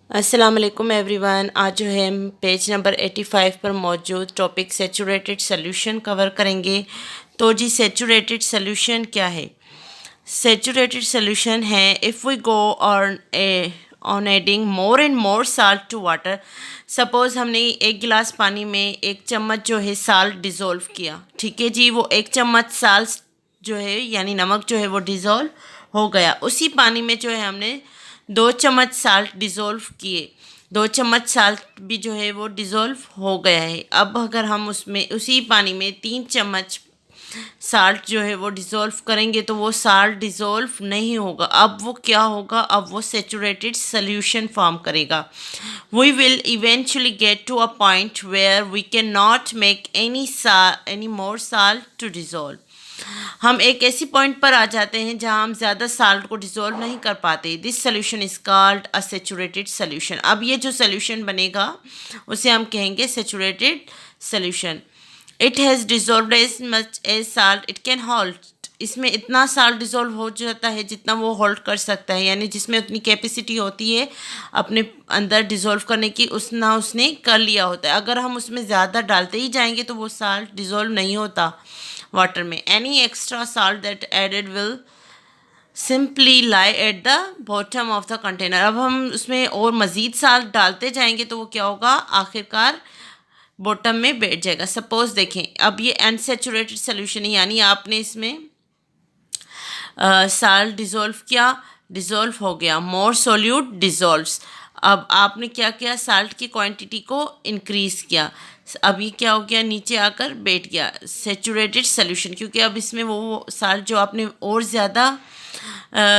अस्सलाम वालेकुम एवरीवन। आज जो है हम पेज नंबर 85 पर मौजूद टॉपिक सेचूरेटेड सॉल्यूशन कवर करेंगे। तो जी सेचूरेटेड सॉल्यूशन क्या है? सेचूरेटेड सॉल्यूशन है if we go on adding more and more salt to water. Suppose हमने एक गिलास पानी में एक चम्मच जो है साल्ट डिज़ोल्व किया, ठीक है जी। वो एक चम्मच साल्ट जो है यानी नमक जो है वो डिज़ोल्व हो गया। उसी पानी में जो है हमने 2 चम्मच साल्ट डिज़ोल्व किए, 2 चम्मच साल्ट भी जो है वो डिज़ोल्व हो गया है। अब अगर हम उसमें उसी पानी में 3 चम्मच साल्ट जो है वो डिज़ोल्व करेंगे तो वो साल्ट डिज़ोल्व नहीं होगा। अब वो क्या होगा? अब वो सेचूरेटेड सॉल्यूशन फॉर्म करेगा। We will eventually get to a point where we can not make any more salt to dissolve. हम एक ऐसी पॉइंट पर आ जाते हैं जहां हम ज़्यादा साल्ट को डिसॉल्व नहीं कर पाते। This solution is called a saturated solution. अब ये जो सोल्यूशन बनेगा उसे हम कहेंगे saturated solution. It has dissolved as much as salt it can hold. इसमें इतना साल्ट डिसॉल्व हो जाता है जितना वो होल्ड कर सकता है, यानी जिसमें उतनी कैपेसिटी होती है अपने अंदर डिसॉल्व करने की, उतना उसने कर लिया होता है। अगर हम उसमें ज़्यादा डालते ही जाएंगे तो वो साल्ट डिसॉल्व नहीं होता वाटर में। Any extra salt that added will simply lie at the bottom of the container. अब हम उसमें और मज़ीद साल्ट डालते जाएंगे तो वो क्या होगा? आखिरकार बॉटम में बैठ जाएगा। सपोज देखें, अब ये अनसेचुरेटेड सोल्यूशन है, यानी आपने इसमें साल्ट डिज़ोल्व किया, डिज़ोल्व हो गया, मोर सोल्यूट डिज़ोल्व्स। अब आपने क्या किया? साल्ट की क्वांटिटी को इंक्रीज़ किया। अब ये क्या हो गया? नीचे आकर बैठ गया सेचूरेटेड सोल्यूशन, क्योंकि अब इसमें वो साल्ट जो आपने और ज़्यादा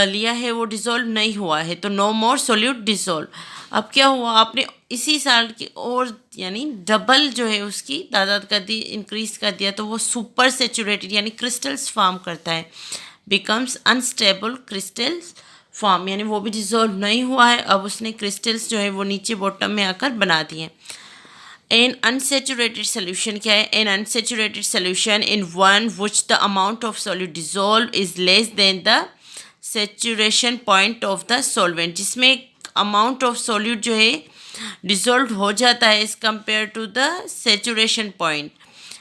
लिया है वो डिज़ोल्व नहीं हुआ है, तो नो मोर सोल्यूट डिज़ोल्व। अब क्या हुआ? आपने इसी साल्ट की और यानी डबल जो है उसकी तादाद कर दी, इंक्रीज़ कर दिया, तो वो सुपर सेचूरेटेड यानी क्रिस्टल्स फॉर्म करता है, बिकम्स अनस्टेबल क्रिस्टल्स फॉर्म, यानी वो भी डिज़ोल्व नहीं हुआ है। अब उसने क्रिस्टल्स जो है वो नीचे बॉटम में आकर बना दिए। एन अनसेचुरेटेड सोल्यूशन क्या है? An unsaturated solution in one which the amount of solute dissolve is less than the saturation point of the solvent, जिसमें अमाउंट ऑफ सॉल्यूट जो है डिजोल्व हो जाता है as compare to the saturation point.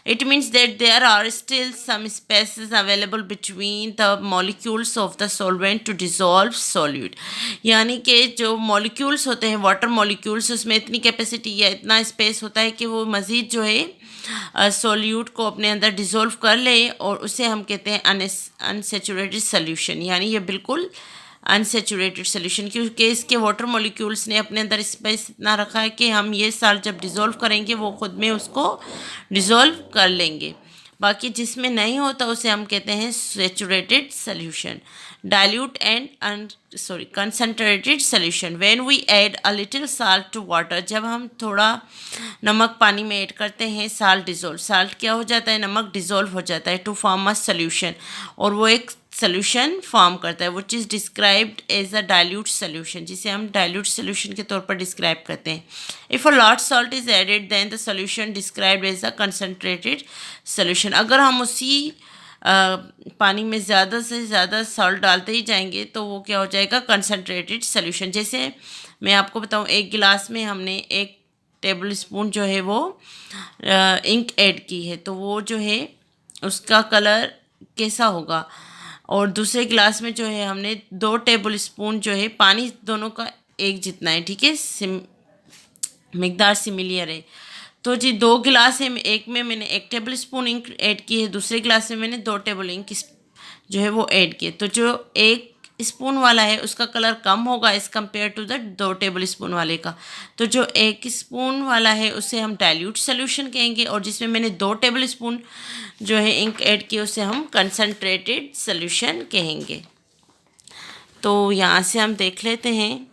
It means that there are still some spaces available between the molecules of the solvent to dissolve solute। यानी कि जो molecules होते हैं वाटर मॉलिक्यूल्स, उसमें इतनी कैपेसिटी या इतना स्पेस होता है कि वो मज़ीद जो है सोल्यूट को अपने अंदर डिज़ोल्व कर ले, और उसे हम कहते हैं अनसेचुरेटेड सोल्यूशन। यानी ये बिल्कुल अनसेचुरेटेड सोल्यूशन, क्योंकि इसके वाटर मॉलिक्यूल्स ने अपने अंदर स्पेस इतना रखा है कि हम ये साल्ट जब डिज़ोल्व करेंगे वो खुद में उसको डिज़ोल्व कर लेंगे। बाकी जिसमें नहीं होता उसे हम कहते हैं saturated solution. Dilute and concentrated solution. When we add a little salt to water, जब हम थोड़ा नमक पानी में ऐड करते हैं, साल्ट डिज़ोल्व, साल्ट क्या हो जाता है? नमक डिज़ोल्व हो जाता है टू फॉर्म अ सोल्यूशन, और वो एक सोल्यूशन फॉर्म करता है which is described as a dilute solution, जिसे हम डाइल्यूट सोल्यूशन के तौर पर डिस्क्राइब करते हैं। If a lot salt is added then the solution described as a concentrated solution. अगर हम उसी पानी में ज़्यादा से ज़्यादा सॉल्ट डालते ही जाएंगे तो वो क्या हो जाएगा? Concentrated solution. जैसे मैं आपको बताऊं, एक गिलास में हमने 1 टेबल स्पून जो है वो इंक ऐड की है, तो वो जो है उसका कलर कैसा होगा? और दूसरे गिलास में जो है हमने 2 टेबल स्पून जो है पानी, दोनों का एक जितना है, ठीक है, मिकदार सिमिलियर है। तो जी 2 गिलास है, एक में मैंने 1 टेबल स्पून इंक ऐड की है, दूसरे गिलास में मैंने 2 टेबल इंक जो है वो ऐड किए। तो जो 1 स्पून वाला है उसका कलर कम होगा as compare to the 2 tablespoon वाले का। तो जो 1 स्पून वाला है उसे हम डाइल्यूट सोल्यूशन कहेंगे, और जिसमें मैंने 2 टेबल स्पून जो है इंक ऐड की उसे हम कंसनट्रेटेड सोल्यूशन कहेंगे। तो यहाँ से हम देख लेते हैं,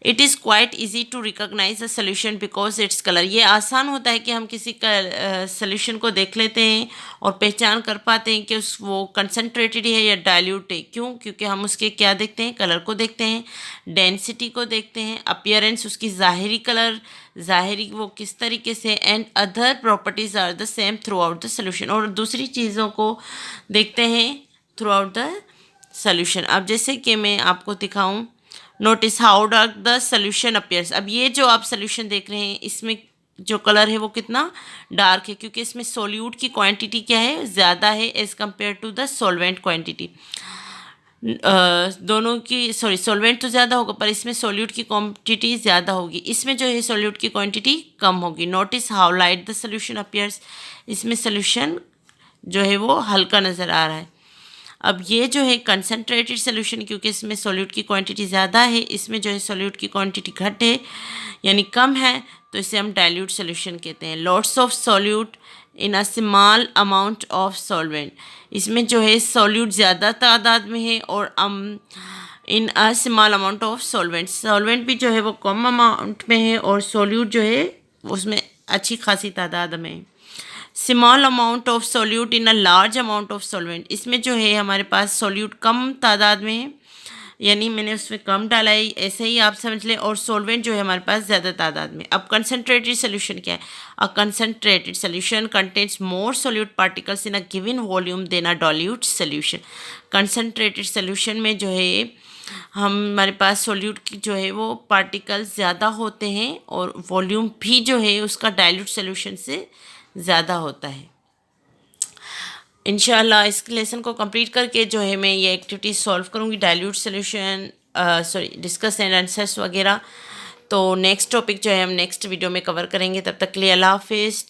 it is quite easy to recognise a solution because its colour. ये आसान होता है कि हम किसी का सोल्यूशन को देख लेते हैं और पहचान कर पाते हैं कि वो कंसनट्रेटेड है या डाइल्यूट है। क्यों? क्योंकि हम उसके क्या देखते हैं? कलर को देखते हैं, डेंसिटी को देखते हैं, अपीयरेंस, उसकी ज़ाहिरी कलर, ज़ाहिरी वो किस तरीके से, and other properties are the same throughout the solution, और दूसरी चीज़ों को देखते हैं थ्रू आउट द सोल्यूशन। अब जैसे कि मैं आपको दिखाऊँ, notice how dark the solution appears. अब ये जो आप सोल्यूशन देख रहे हैं इसमें जो कलर है वो कितना डार्क है, क्योंकि इसमें सोल्यूट की क्वांटिटी क्या है, ज़्यादा है as compare to the solvent quantity. दोनों की सॉल्वेंट तो ज़्यादा होगा पर इसमें सोल्यूट की क्वांटिटी ज़्यादा होगी, इसमें जो है सोल्यूट की क्वांटिटी कम होगी। Notice how light the solution appears, इसमें सोल्यूशन जो है वो हल्का नज़र आ रहा है। अब ये जो है कंसनट्रेटेड सोल्यूशन, क्योंकि इसमें सोल्यूट की क्वांटिटी ज़्यादा है, इसमें जो है सोल्यूट की क्वांटिटी घट है यानी कम है, तो इसे हम डाइल्यूट सोल्यूशन कहते हैं। Lots of solute in a small amount of solvent, इसमें जो है सोल्यूट ज़्यादा तादाद में है और in a small amount of solvent, solvent भी जो है वो कम अमाउंट में है और सोल्यूट जो है उसमें अच्छी खासी तादाद में है। Small amount of solute in a large amount of solvent, इसमें जो है हमारे पास सोल्यूट कम तादाद में है यानी मैंने उसमें कम डाला है, ऐसे ही आप समझ लें, और सॉल्वेंट जो है हमारे पास ज़्यादा तादाद में। अब कंसनट्रेटेड सोल्यूशन क्या है? A concentrated solution contains more solute particles in a given volume than a dilute solution. Concentrated solution में जो है हमारे पास सोल्यूट की जो है वो पार्टिकल्स ज़्यादा होते हैं और वॉल्यूम भी जो है उसका डाइल्यूट सोल्यूशन से ज़्यादा होता है। इंशाल्लाह इस लेसन को कंप्लीट करके जो है मैं ये एक्टिविटीज सॉल्व करूँगी, dilute solution discuss and answers वगैरह। तो नेक्स्ट टॉपिक जो है हम नेक्स्ट वीडियो में कवर करेंगे। तब तक के लिए अल्लाह हाफिज़।